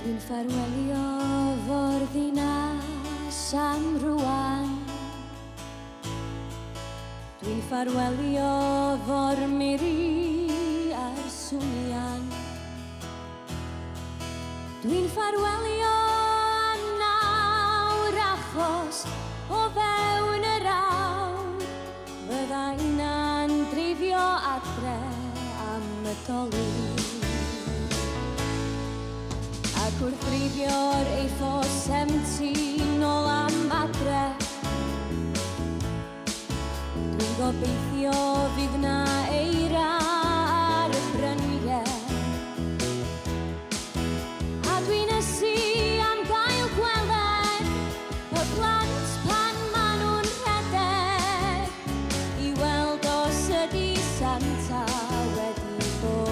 Dwi'n ffarwelio fo'r ddinas am rwan. Dwi'n ffarwelio fo'r miri a'r swnio'n. Dwi'n ffarwelio nawr achos o fewn yr awr fyddai'n andrifio adre am y Dolig. Ac wrth dreifio'r A470 nôl am adre, dwi'n gobeithio fydd na eira ar y bryniau. A dwi'n ysu am gael gweled y plant pan maen nhw'n rhedeg i weld os ydi Santa wedi bod.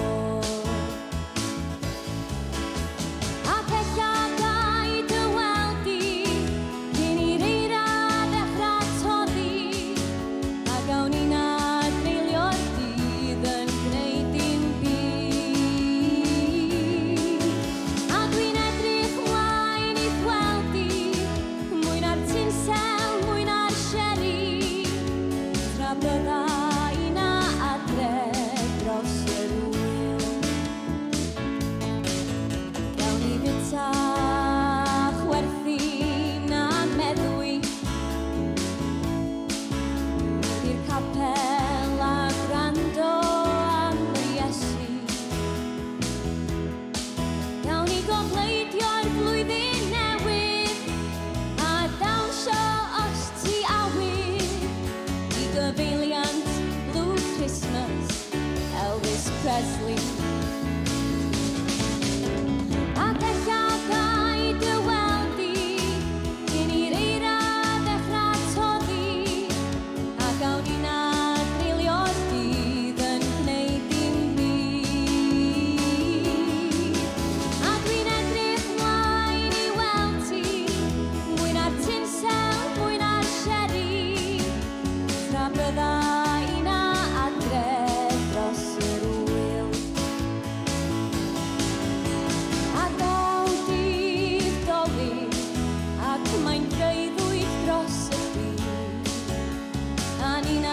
Elvis Presley. Ac ella gai dy weld di cyn i'r eira ddechrau toddi, a gawn ni na drilio'r dydd yn gwneud dim byd. A dwi'n edrych mlaen i weld ti, mwy na'r tinsel, mwy na'r sherry, tra byddai na adre dros yr wyl. A daw dydd Dolig, ac mae'n geuddwyd dros y byd, a ni'n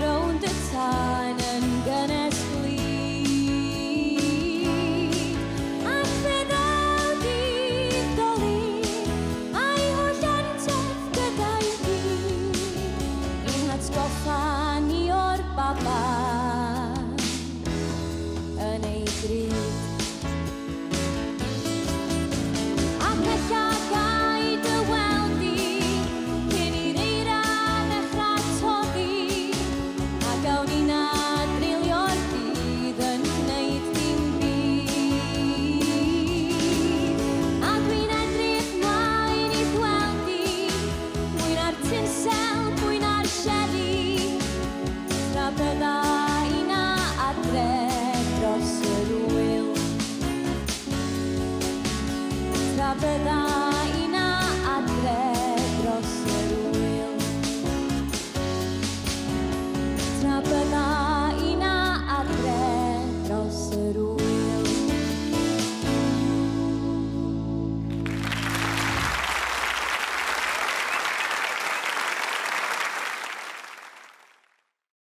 rownd y tân yn gynnes glid. Ac fe ddaw dydd Dolig, a'i holl antef gyda'i gyd, i'n atgoffa ni o'r baban yn ei gryd. Ac ella gai dy weld di cyn i'r eira ddechrau toddi, a gawn ni na drilio'r dydd yn gwneud dim byd. A dwi'n edrych mlaen i gweld di, mwy na'r tinsel, mwy na'r sherry, tra byddai na adre dros yr wyl. Tra byddai